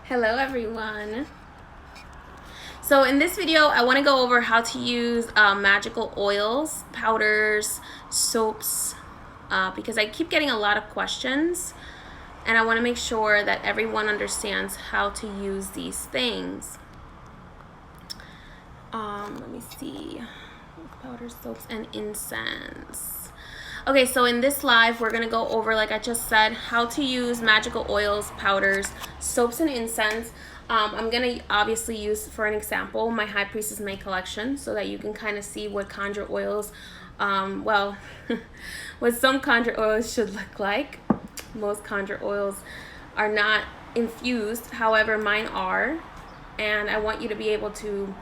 Hello everyone. So in this video I want to go over how to use magical oils, powders, soaps, because I keep getting a lot of questions and I want to make sure that everyone understands how to use these things. Let me see. Powders, soaps, and incense. Okay, so in this live, we're going to go over, like I just said, how to use magical oils, powders, soaps, and incense. I'm going to obviously use, for an example, my High Priestess May collection so that you can kind of see what conjure oils, what some conjure oils should look like. Most conjure oils are not infused, however, mine are. And I want you to be able to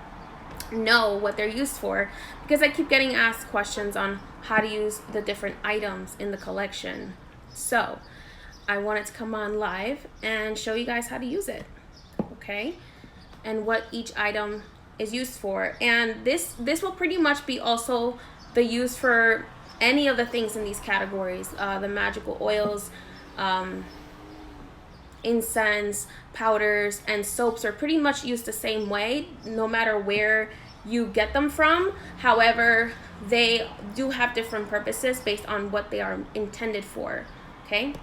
know what they're used for, because I keep getting asked questions on how to use the different items in the collection. So I wanted to come on live and show you guys how to use it, okay, and what each item is used for. And this will pretty much be also the use for any of the things in these categories. The magical oils, incense, powders, and soaps are pretty much used the same way no matter where you get them from. However, they do have different purposes based on what they are intended for. Okay,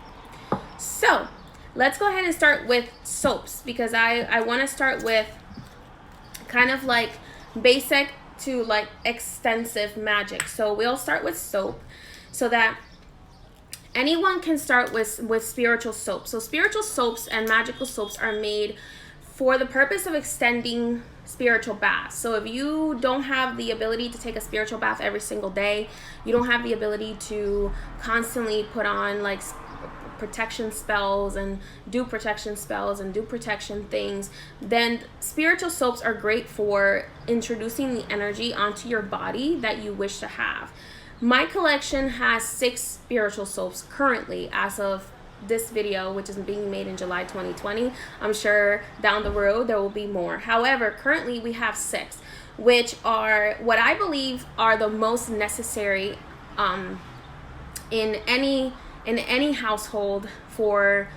so let's go ahead and start with soaps, because I want to start with kind of like basic to like extensive magic. So we'll start with soap so that anyone can start with spiritual soaps. So spiritual soaps and magical soaps are made for the purpose of extending spiritual baths. So if you don't have the ability to take a spiritual bath every single day, you don't have the ability to constantly put on like protection spells and do protection spells and do protection things, then spiritual soaps are great for introducing the energy onto your body that you wish to have. My collection has 6 spiritual soaps currently as of this video, which is being made in July 2020. I'm sure down the road there will be more. However, currently we have 6, which are what I believe are the most necessary in any household for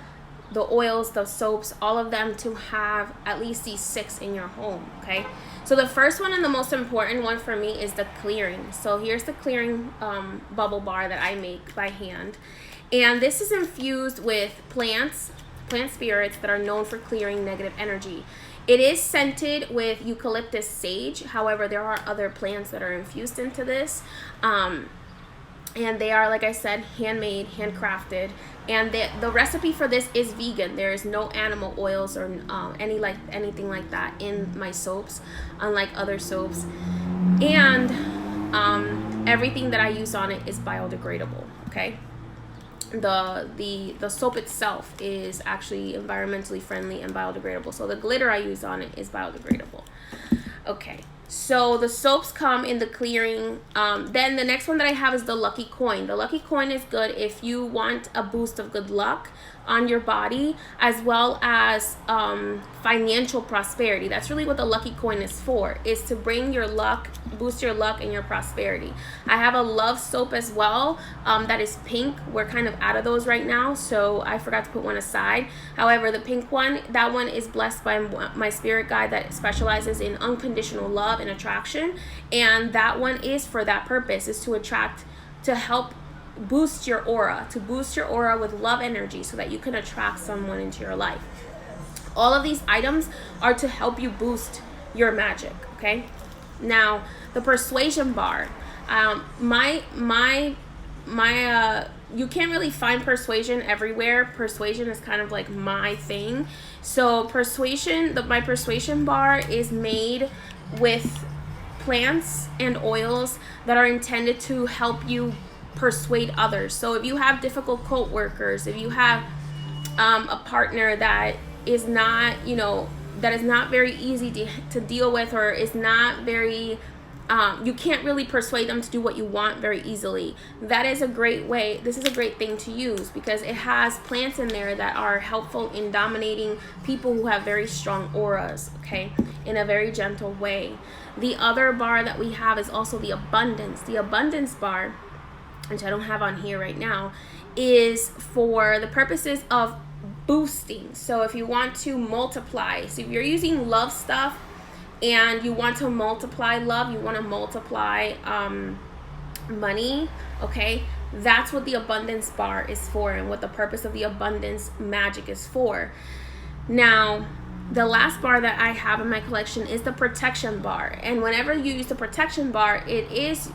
the oils, the soaps, all of them, to have at least these 6 in your home. Okay, so the first one and the most important one for me is the clearing. So here's the clearing bubble bar that I make by hand, and this is infused with plant spirits that are known for clearing negative energy. It is scented with eucalyptus sage. However, there are other plants that are infused into this, and they are, like I said, handmade, handcrafted. And the recipe for this is vegan. There is no animal oils or anything like that in my soaps, unlike other soaps. And everything that I use on it is biodegradable. Okay, the soap itself is actually environmentally friendly and biodegradable. So the glitter I use on it is biodegradable. Okay, so the soaps come in the clearing. Then the next one that I have is the lucky coin. The lucky coin is good if you want a boost of good luck on your body, as well as financial prosperity. That's really what the lucky coin is for, is to bring your luck, boost your luck and your prosperity. I have a love soap as well that is pink. We're kind of out of those right now, so I forgot to put one aside. However, the pink one, that one is blessed by my spirit guide that specializes in unconditional love and attraction, and that one is for that purpose, is to attract, to help boost your aura, with love energy so that you can attract someone into your life. All of these items are to help you boost your magic. Okay, now the Persuasion Bar, you can't really find persuasion everywhere. Persuasion is kind of like my thing. So my Persuasion Bar is made with plants and oils that are intended to help you persuade others. So if you have difficult co-workers, if you have a partner that is not, that is not very easy to deal with, or is not very, you can't really persuade them to do what you want very easily, that is a great way. This is a great thing to use, because it has plants in there that are helpful in dominating people who have very strong auras, okay, in a very gentle way. The other bar that we have is also the Abundance Bar, which I don't have on here right now, is for the purposes of boosting. So if you want to multiply, so if you're using love stuff and you want to multiply love, you want to multiply money, okay, that's what the abundance bar is for, and what the purpose of the abundance magic is for. Now, the last bar that I have in my collection is the protection bar. And whenever you use the protection bar, its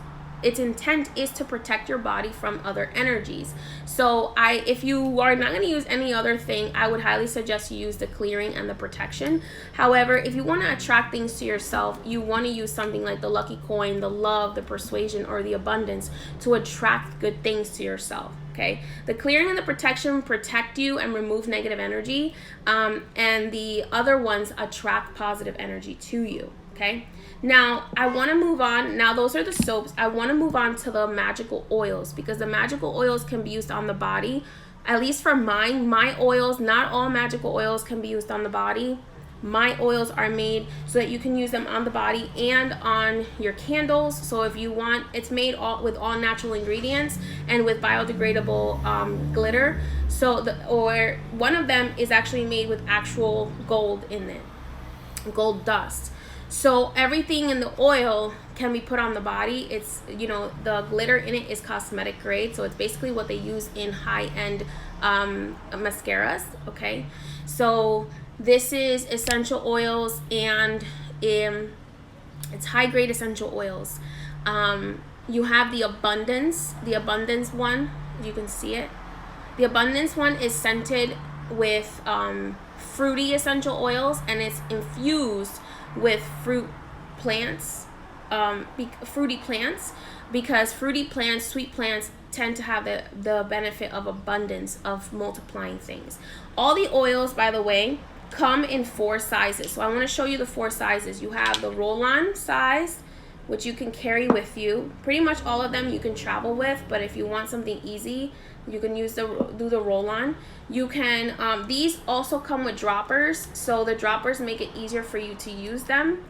intent is to protect your body from other energies. So if you are not going to use any other thing, I would highly suggest you use the clearing and the protection. However, if you want to attract things to yourself, you want to use something like the lucky coin, the love, the persuasion, or the abundance to attract good things to yourself. Okay, the clearing and the protection protect you and remove negative energy, and the other ones attract positive energy to you. Okay, now I want to move on. Now those are the soaps. I want to move on to the magical oils, because the magical oils can be used on the body. At least for my oils, not all magical oils can be used on the body. My oils are made so that you can use them on the body and on your candles. So if you want, it's made with all natural ingredients and with biodegradable glitter. So or one of them is actually made with actual gold in it, gold dust. So everything in the oil can be put on the body. It's, the glitter in it is cosmetic grade. So it's basically what they use in high-end mascaras, okay? So this is essential oils, and it's high-grade essential oils. You have the abundance one. You can see it. The abundance one is scented with fruity essential oils, and it's infused with fruity plants, because fruity plants, sweet plants, tend to have the benefit of abundance, of multiplying things. All the oils, by the way, come in 4 sizes. So I want to show you the 4 sizes. You have the roll-on size, which you can carry with you. Pretty much all of them you can travel with, but if you want something easy, you can do the roll-on. You can, these also come with droppers, so the droppers make it easier for you to use them,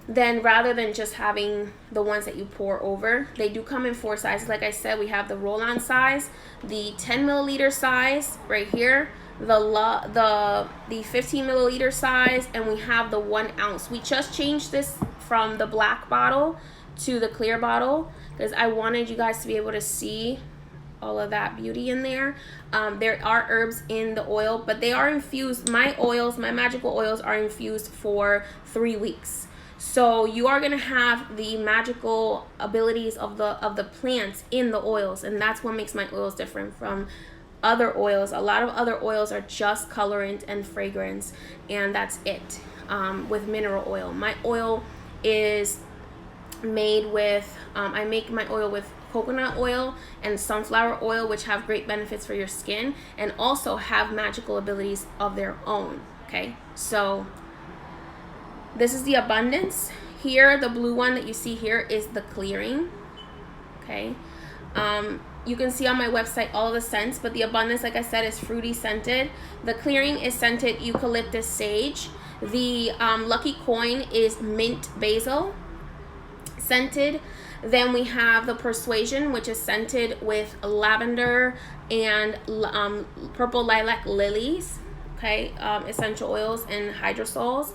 then rather than just having the ones that you pour over. They do come in 4 sizes. Like I said, we have the roll-on size, the 10 milliliter size right here, the 15 milliliter size, and we have the 1 ounce. We just changed this from the black bottle to the clear bottle because I wanted you guys to be able to see all of that beauty in there. There are herbs in the oil, but they are infused. My magical oils are infused for 3 weeks. So you are going to have the magical abilities of the plants in the oils, and that's what makes my oils different from other oils. A lot of other oils are just colorant and fragrance, and that's it. With mineral oil, my oil is made with I make my oil with coconut oil and sunflower oil, which have great benefits for your skin and also have magical abilities of their own. Okay, so this is the abundance. Here, the blue one that you see here is the clearing. Okay, you can see on my website all the scents, but the abundance, like I said, is fruity scented. The clearing is scented eucalyptus sage. The lucky coin is mint basil scented. Then we have the persuasion, which is scented with lavender and purple lilac lilies, okay, essential oils and hydrosols.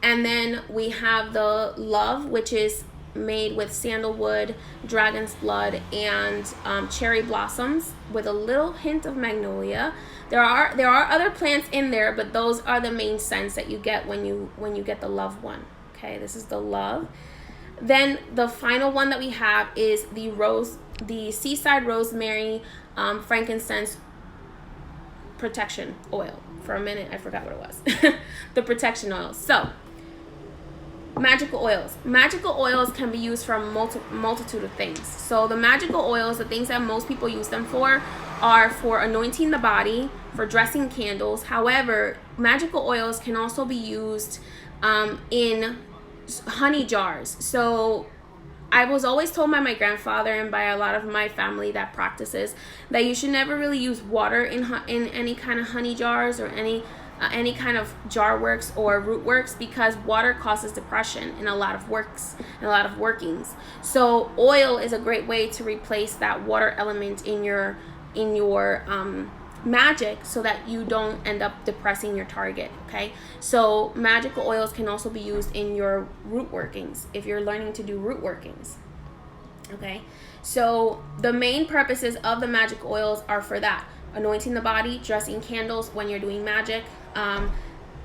And then we have the love, which is made with sandalwood, dragon's blood, and cherry blossoms with a little hint of magnolia. There are other plants in there, but those are the main scents that you get when you get the love one. Okay, this is the love. Then the final one that we have is the seaside rosemary, frankincense protection oil. For a minute, I forgot what it was. The protection oil. So, magical oils. Magical oils can be used for a multitude of things. So the magical oils, the things that most people use them for, are for anointing the body, for dressing candles. However, magical oils can also be used in honey jars. So I was always told by my grandfather and by a lot of my family that practices that you should never really use water in any kind of honey jars or any kind of jar works or root works, because water causes depression in a lot of works and a lot of workings. So oil is a great way to replace that water element in your magic so that you don't end up depressing your target. Okay, so magical oils can also be used in your root workings if you're learning to do root workings. Okay, so the main purposes of the magic oils are for that: anointing the body, dressing candles when you're doing magic.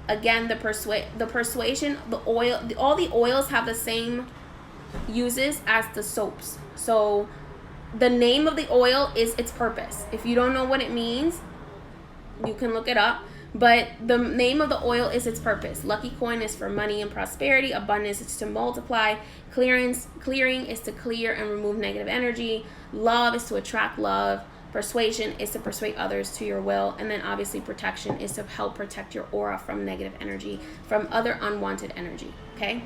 Again, the persuasion, the oil, all the oils have the same uses as the soaps. So the name of the oil is its purpose. If you don't know what it means, you can look it up. But the name of the oil is its purpose. Lucky coin is for money and prosperity. Abundance is to multiply. Clearing is to clear and remove negative energy. Love is to attract love. Persuasion is to persuade others to your will. And then obviously protection is to help protect your aura from negative energy, from other unwanted energy. Okay?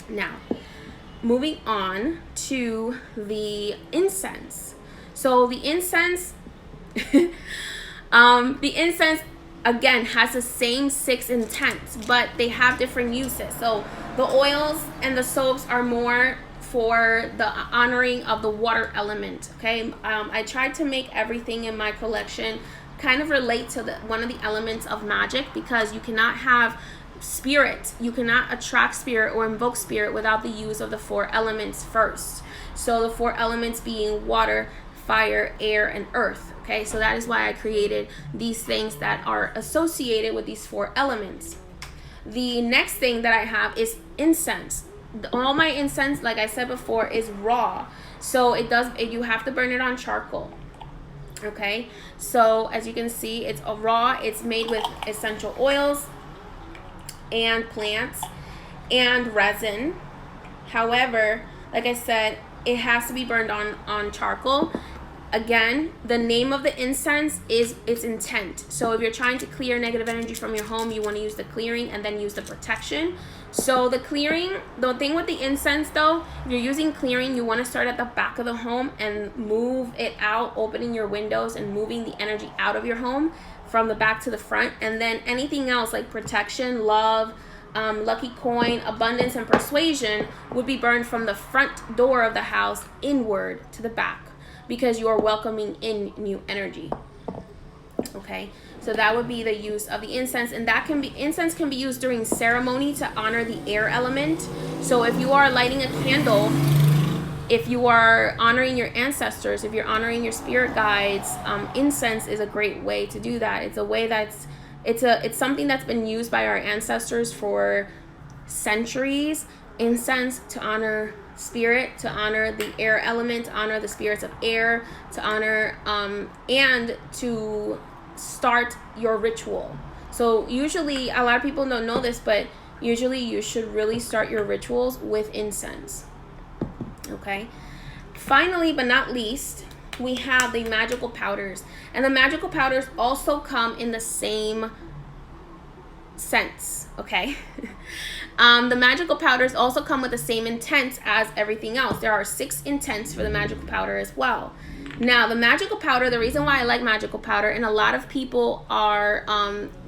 Now, moving on to the incense. So the incense, again, has the same 6 intents, but they have different uses. So the oils and the soaps are more for the honoring of the water element. Okay, I tried to make everything in my collection kind of relate to one of the elements of magic, because you cannot have spirit, you cannot attract spirit or invoke spirit without the use of the 4 elements first. So the 4 elements being water, fire, air, and earth. Okay, so that is why I created these things that are associated with these 4 elements. The next thing that I have is incense. All my incense, like I said before, is raw. So you have to burn it on charcoal. Okay, so as you can see, it's raw. It's made with essential oils and plants and resin. However, like I said, it has to be burned on charcoal. Again, the name of the incense is its intent. So if you're trying to clear negative energy from your home, you want to use the clearing and then use the protection. So the clearing, the thing with the incense though, if you're using clearing, you want to start at the back of the home and move it out, opening your windows and moving the energy out of your home from the back to the front. And then anything else like protection, love, lucky coin, abundance, and persuasion would be burned from the front door of the house inward to the back, because you are welcoming in new energy. Okay, so that would be the use of the incense, and incense can be used during ceremony to honor the air element. So if you are lighting a candle, if you are honoring your ancestors, if you're honoring your spirit guides, incense is a great way to do that. It's a way it's something that's been used by our ancestors for centuries. Incense to honor spirit, to honor the air element, to honor the spirits of air, to honor and to start your ritual. So usually, a lot of people don't know this, but usually you should really start your rituals with incense. Okay, finally but not least, we have the magical powders, and the magical powders also come in the same sense. Okay. The magical powders also come with the same intent as everything else. There are 6 intents for the magical powder as well. Now, the magical powder, the reason why I like magical powder, and a lot of people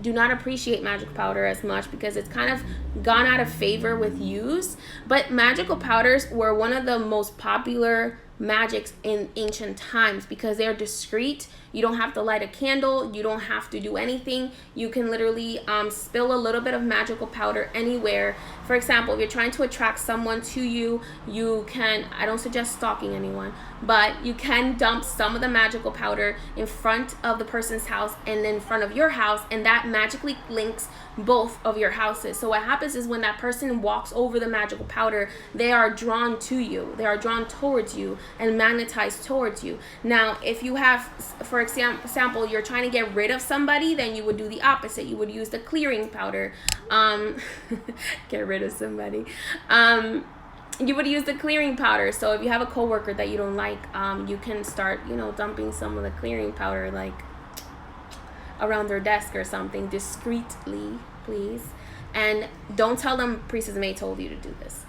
do not appreciate magical powder as much because it's kind of gone out of favor with use. But magical powders were one of the most popular magics in ancient times because they're discreet. You don't have to light a candle. You don't have to do anything. You can literally spill a little bit of magical powder anywhere. For example, if you're trying to attract someone to you, you can, I don't suggest stalking anyone, but you can dump some of the magical powder in front of the person's house and in front of your house, and that magically links both of your houses. So what happens is when that person walks over the magical powder, they are drawn to you. They are drawn towards you and magnetized towards you. Now, if you have, for example, you're trying to get rid of somebody, then you would do the opposite. You would use the clearing powder. Get rid of somebody. You would use the clearing powder. So if you have a coworker that you don't like, you can start, dumping some of the clearing powder, like around their desk or something, discreetly, please. And don't tell them Priestess May told you to do this.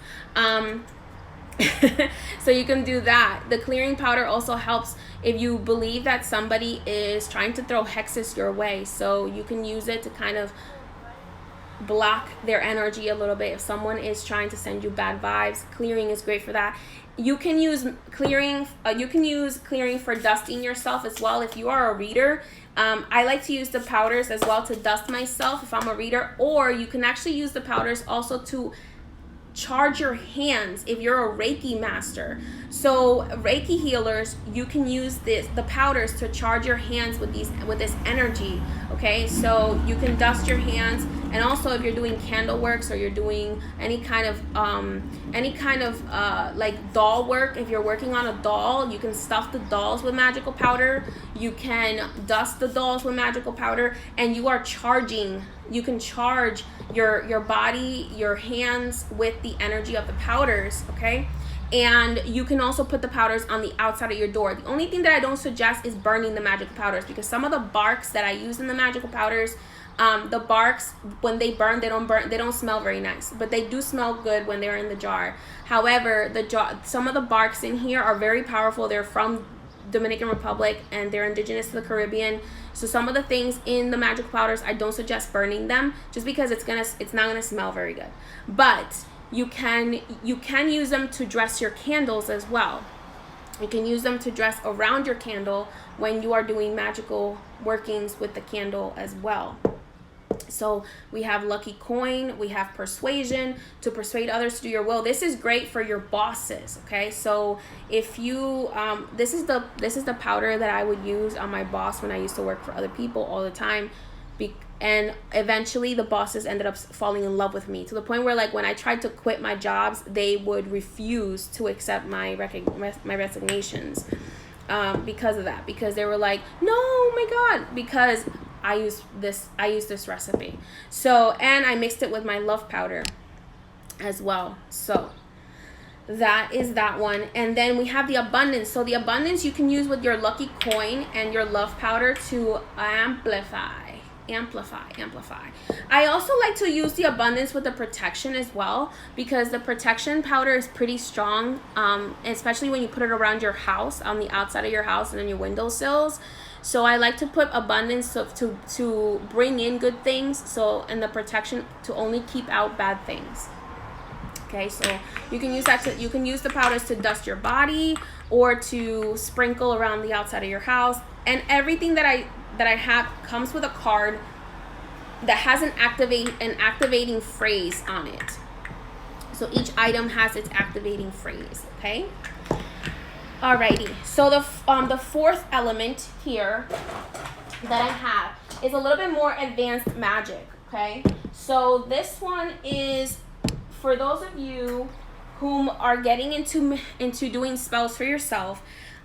So you can do that. The clearing powder also helps if you believe that somebody is trying to throw hexes your way. So you can use it to kind of block their energy a little bit. If someone is trying to send you bad vibes, clearing is great for that. You can use clearing. You can use clearing for dusting yourself as well. If you are a reader, I like to use the powders as well to dust myself if I'm a reader, or you can actually use the powders also to charge your hands if you're a Reiki master. So Reiki healers, you can use the powders to charge your hands with this energy. Okay, so you can dust your hands, and also if you're doing candle works or you're doing any kind of like doll work, if you're working on a doll, you can stuff the dolls with magical powder. You can dust the dolls with magical powder, and you are charging. You can charge your body, your hands with the energy of the powders, okay? And you can also put the powders on the outside of your door. The only thing that I don't suggest is burning the magical powders, because some of the barks that I use in the magical powders, the barks, when they burn, they don't smell very nice, but they do smell good when they're in the jar. However, some of the barks in here are very powerful. They're from Dominican Republic and they're indigenous to the Caribbean. So some of the things in the magical powders, I don't suggest burning them, just because it's not gonna smell very good. But you can use them to dress your candles as well. You can use them to dress around your candle when you are doing magical workings with the candle as well. So we have lucky coin, we have persuasion, to persuade others to do your will. This is great for your bosses, okay? So if you this is the powder that I would use on my boss when I used to work for other people all the time. And eventually the bosses ended up falling in love with me, to the point where, like, when I tried to quit my jobs, they would refuse to accept my resignations because of that, because they were like, no, oh my God, because I use this recipe. So, and I mixed it with my love powder as well. So that is that one. And then we have the abundance. So the abundance you can use with your lucky coin and your love powder to amplify. I also like to use the abundance with the protection as well, because the protection powder is pretty strong, especially when you put it around your house, on the outside of your house and on your windowsills. So I like to put abundance to bring in good things, so, and the protection to only keep out bad things. Okay, so you can use that you can use the powders to dust your body or to sprinkle around the outside of your house. And everything that I have comes with a card that has an activating phrase on it. So each item has its activating phrase, okay? Alrighty, so the fourth element here that I have is a little bit more advanced magic, okay? So this one is for those of you whom are getting into doing spells for yourself.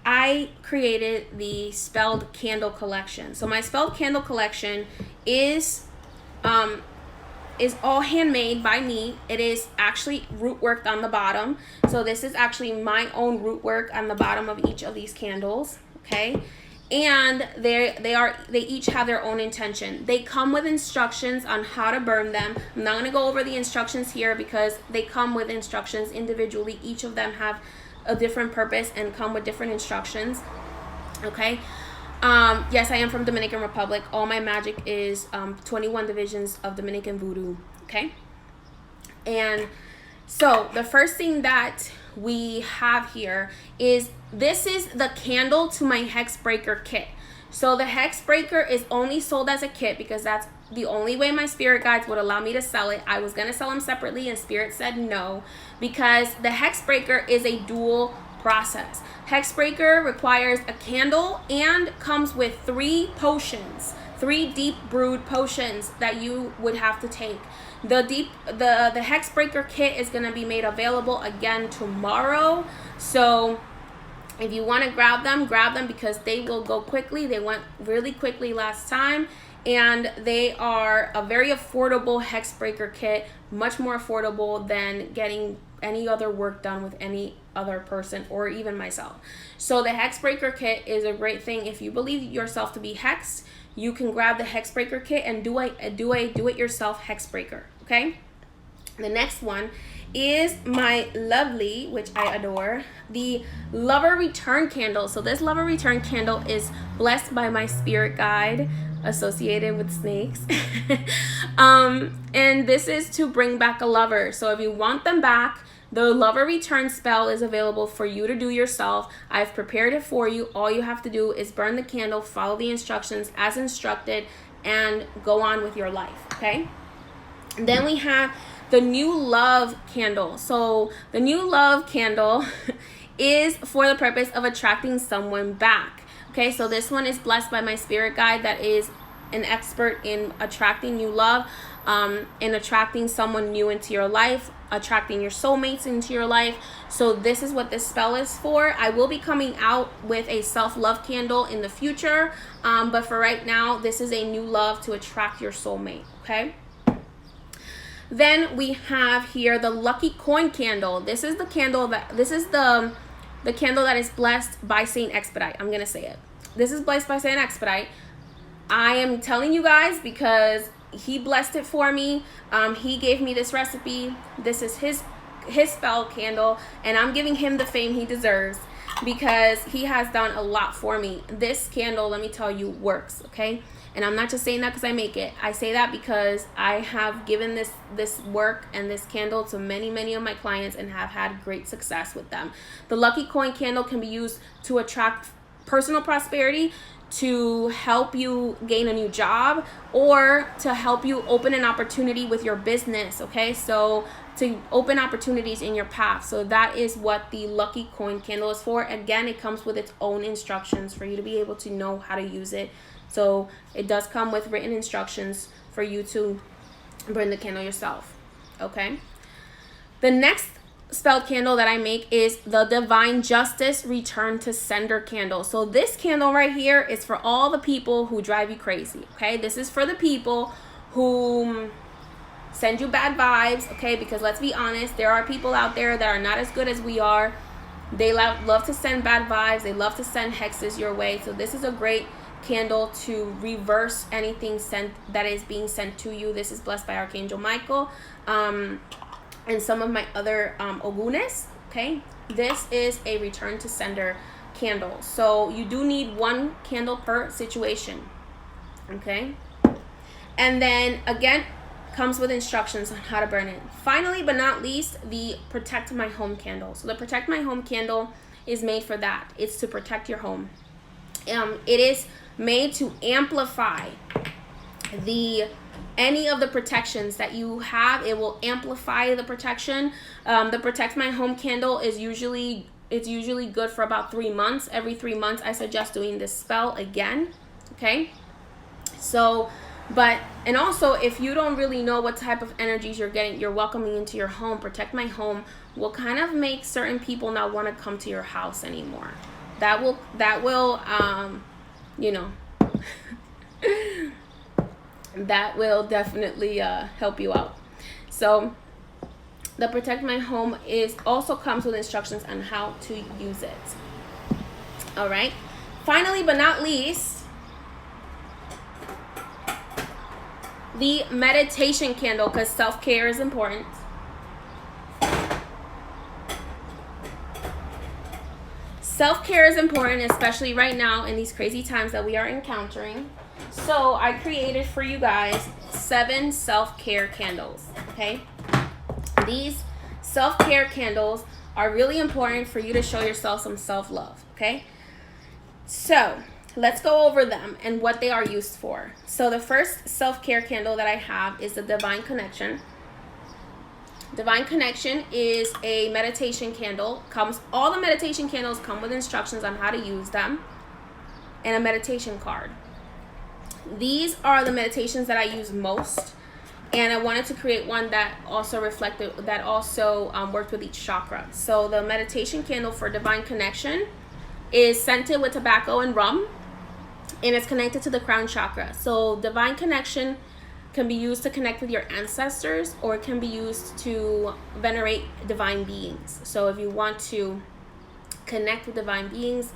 I created the spelled candle collection. So my spelled candle collection is all handmade by me. It is actually root worked on the bottom. So this is actually my own root work on the bottom of each of these candles, okay? And they each have their own intention. They come with instructions on how to burn them. I'm not going to go over the instructions here because they come with instructions individually. Each of them have a different purpose and come with different instructions, okay? Yes, I am from Dominican Republic. All my magic is 21 divisions of Dominican voodoo, okay? And so the first thing that we have here is, this is the candle to my hex breaker kit. So the hex breaker is only sold as a kit because that's the only way my spirit guides would allow me to sell it. I was going to sell them separately and spirit said no, because the hex breaker is a dual process. Hex breaker requires a candle and comes with 3 potions, 3 deep brewed potions that you would have to take. The hex breaker kit is going to be made available again tomorrow. So if you want to grab them because they will go quickly. They went really quickly last time. And they are a very affordable hex breaker kit, much more affordable than getting any other work done with any other person or even myself. So the hex breaker kit is a great thing. If you believe yourself to be hexed, you can grab the hex breaker kit and do it yourself hex breaker, okay? The next one is my lovely, which I adore, the Lover Return candle. So this Lover Return candle is blessed by my spirit guide associated with snakes. And this is to bring back a lover. So if you want them back, The Lover Return spell is available for you to do yourself. I've prepared it for you. All you have to do is burn the candle, follow the instructions as instructed, and go on with your life, okay? And then we have the New Love candle. So the New Love candle is for the purpose of attracting someone back. Okay, so this one is blessed by my spirit guide that is an expert in attracting new love, in attracting someone new into your life, attracting your soulmates into your life. So this is what this spell is for. I will be coming out with a self-love candle in the future, but for right now, this is a new love to attract your soulmate, okay? Then we have here the Lucky Coin candle. This is the candle the candle that is blessed by Saint Expedite. I'm gonna say it. This is blessed by Saint Expedite. I am telling you guys because he blessed it for me. He gave me this recipe. This is his spell candle, and I'm giving him the fame he deserves because he has done a lot for me. This candle, let me tell you, works, okay? And I'm not just saying that because I make it. I say that because I have given this work and this candle to many of my clients and have had great success with them. The Lucky Coin candle can be used to attract personal prosperity, to help you gain a new job, or to help you open an opportunity with your business, okay? So to open opportunities in your path. So that is what the Lucky Coin candle is for. Again, it comes with its own instructions for you to be able to know how to use it. So it does come with written instructions for you to burn the candle yourself, okay? The next spell candle that I make is the Divine Justice Return to Sender candle. So this candle right here is for all the people who drive you crazy, okay? This is for the people who send you bad vibes, okay? Because let's be honest, there are people out there that are not as good as we are. They love to send bad vibes. They love to send hexes your way. So this is a great candle to reverse anything that is being sent to you. This is blessed by Archangel Michael and some of my other ogunes, okay? This is a return to sender candle. So you do need one candle per situation, okay? And then again, comes with instructions on how to burn it. Finally, but not least, the Protect My Home candle. So the Protect My Home candle is made for that. It's to protect your home. It is made to amplify any of the protections that you have. It will amplify the protection. The Protect My Home candle is usually good for about 3 months. Every 3 months, I suggest doing this spell again, okay? So, and also, if you don't really know what type of energies you're welcoming into your home, Protect My Home will kind of make certain people not want to come to your house anymore. That will you know, that will definitely help you out. So the Protect My Home also comes with instructions on how to use it. All right. Finally, but not least, the meditation candle, because self-care is important. Self-care is important, especially right now in these crazy times that we are encountering. So I created for you guys 7 self-care candles, okay? These self-care candles are really important for you to show yourself some self-love, okay? So let's go over them and what they are used for. So the first self-care candle that I have is the Divine Connection. Divine Connection is a meditation candle. All the meditation candles come with instructions on how to use them and a meditation card. These are the meditations that I use most, and I wanted to create one that also worked with each chakra. So the meditation candle for Divine Connection is scented with tobacco and rum, and it's connected to the crown chakra. So Divine Connection can be used to connect with your ancestors, or it can be used to venerate divine beings. So if you want to connect with divine beings,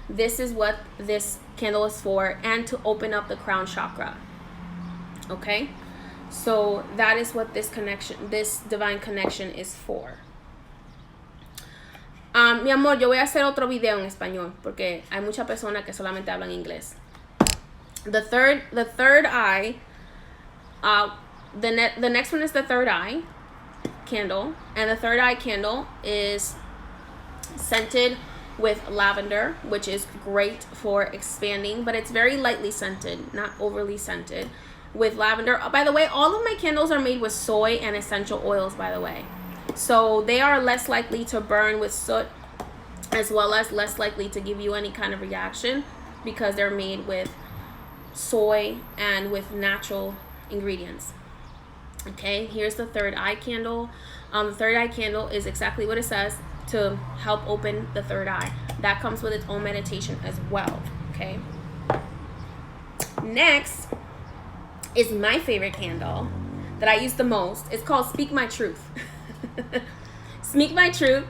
this is what this candle is for, and to open up the crown chakra. Okay? So that is what this Divine Connection is for. Mi amor, yo voy a hacer otro video en español porque hay muchas personas que solamente hablan inglés. The third eye, the next one is the third eye candle, and the third eye candle is scented with lavender, which is great for expanding, but it's very lightly scented, not overly scented, with lavender. By the way, all of my candles are made with soy and essential oils, by the way, so they are less likely to burn with soot, as well as less likely to give you any kind of reaction, because they're made with soy and with natural ingredients. Okay, here's the third eye candle. The third eye candle is exactly what it says, to help open the third eye. That comes with its own meditation as well. Okay, next is my favorite candle that I use the most. It's called Speak My Truth. Speak My Truth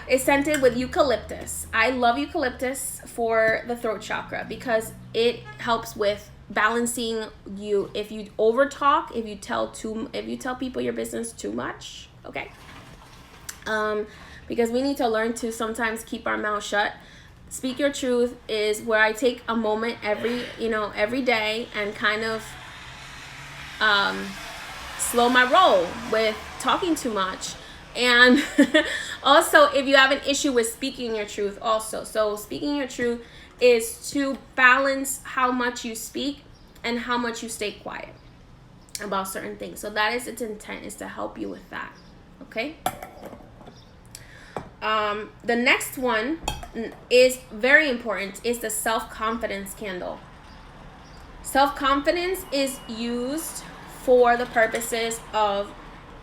is scented with eucalyptus. I love eucalyptus for the throat chakra because it helps with balancing you. If you over talk, if you tell people your business too much, okay, because we need to learn to sometimes keep our mouth shut. Speak Your Truth is where I take a moment every day and kind of slow my roll with talking too much. And also, if you have an issue with speaking your truth also. So speaking your truth is to balance how much you speak and how much you stay quiet about certain things. So that is its intent, is to help you with that. Okay? The next one is very important, is the self-confidence candle. Self-confidence is used for the purposes of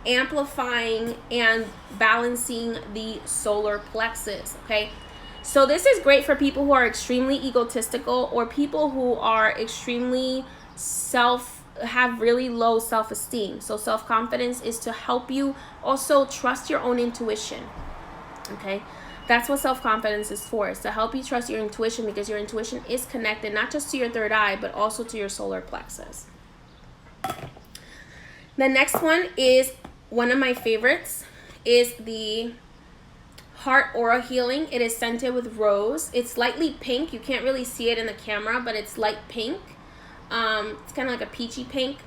amplifying and balancing the solar plexus. Okay, so this is great for people who are extremely egotistical, or people who are extremely have really low self-esteem. So self-confidence is to help you also trust your own intuition. Okay, that's what self-confidence is for. It's to help you trust your intuition, because your intuition is connected not just to your third eye, but also to your solar plexus. The next one is one of my favorites, is the Heart Aura Healing. It is scented with rose. It's lightly pink. You can't really see it in the camera, but it's light pink. It's kind of like a peachy pink.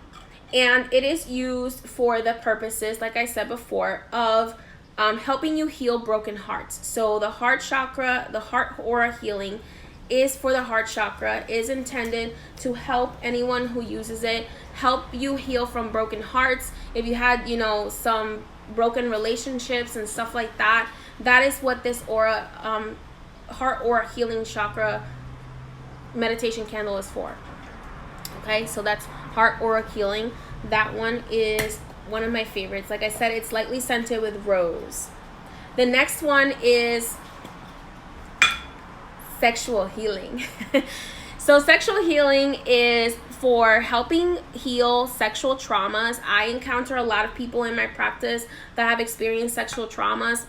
And it is used for the purposes, like I said before, of helping you heal broken hearts. So the heart chakra, the Heart Aura Healing is for the heart chakra, is intended to help anyone who uses it, help you heal from broken hearts. If you had, some broken relationships and stuff like that, that is what this Heart Aura Healing chakra meditation candle is for. Okay, so that's Heart Aura Healing. That one is one of my favorites. Like I said, it's lightly scented with rose. The next one is sexual healing. So sexual healing is for helping heal sexual traumas. I encounter a lot of people in my practice that have experienced sexual traumas,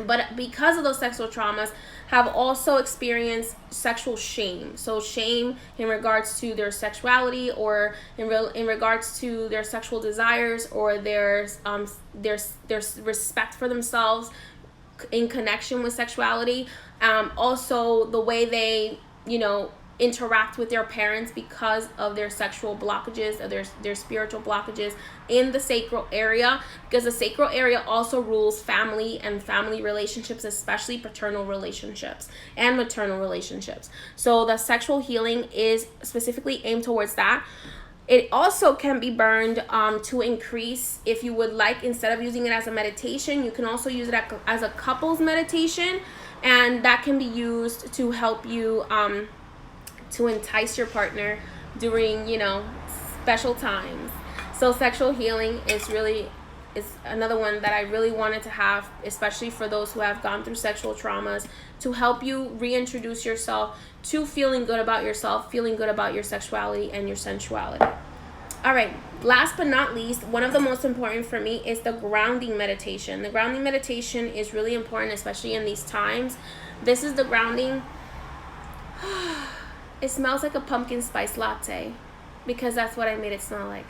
but because of those sexual traumas, have also experienced sexual shame. So shame in regards to their sexuality, or in regards to their sexual desires, or their respect for themselves in connection with sexuality. Also the way they, interact with their parents because of their sexual blockages, or their spiritual blockages in the sacral area, because the sacral area also rules family and family relationships, especially paternal relationships and maternal relationships. So the sexual healing is specifically aimed towards that. It also can be burned to increase, if you would like, instead of using it as a meditation, you can also use it as a couples meditation, and that can be used to help you to entice your partner during, special times. So sexual healing is another one that I really wanted to have, especially for those who have gone through sexual traumas, to help you reintroduce yourself to feeling good about yourself, feeling good about your sexuality and your sensuality. All right, last but not least, one of the most important for me is the grounding meditation. The grounding meditation is really important, especially in these times. This is the grounding. It smells like a pumpkin spice latte, because that's what I made it smell like.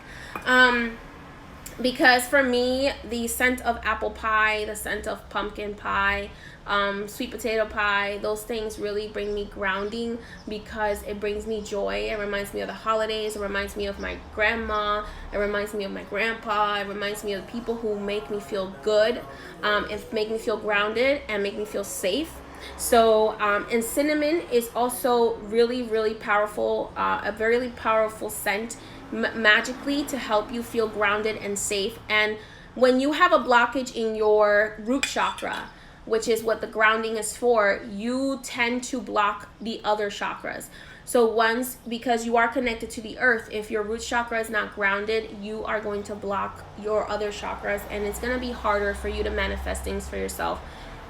because for me, the scent of apple pie, the scent of pumpkin pie, sweet potato pie, those things really bring me grounding, because it brings me joy. It reminds me of the holidays. It reminds me of my grandma. It reminds me of my grandpa. It reminds me of the people who make me feel good, and make me feel grounded and make me feel safe. So, and cinnamon is also really, really powerful, a very powerful scent magically to help you feel grounded and safe. And when you have a blockage in your root chakra, which is what the grounding is for, you tend to block the other chakras. So because you are connected to the earth, if your root chakra is not grounded, you are going to block your other chakras, and it's going to be harder for you to manifest things for yourself,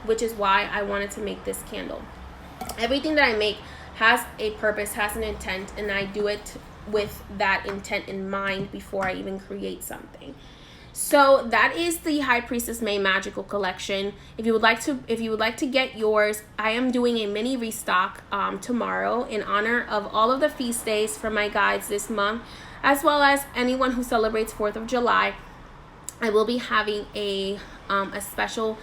which is why I wanted to make this candle. Everything that I make has a purpose, has an intent, and I do it with that intent in mind before I even create something. So that is the High Priestess May Magical collection. If you would like to get yours, I am doing a mini restock tomorrow in honor of all of the feast days for my guides this month, as well as anyone who celebrates 4th of July. I will be having a special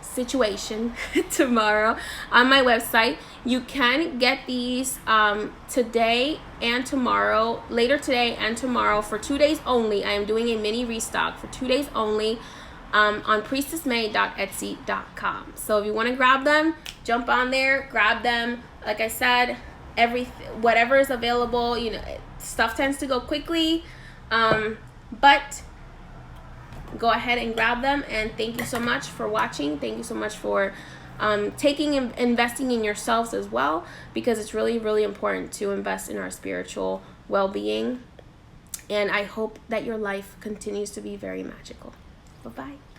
situation tomorrow on my website. You can get these today and tomorrow, later today and tomorrow, for 2 days only. I am doing a mini restock for 2 days only on priestessmay.etsy.com. So if you want to grab them, jump on there, grab them. Like I said, whatever is available, stuff tends to go quickly, but go ahead and grab them. And thank you so much for watching. Thank you so much for investing in yourselves as well, because it's really, really important to invest in our spiritual well-being. And I hope that your life continues to be very magical. Bye-bye.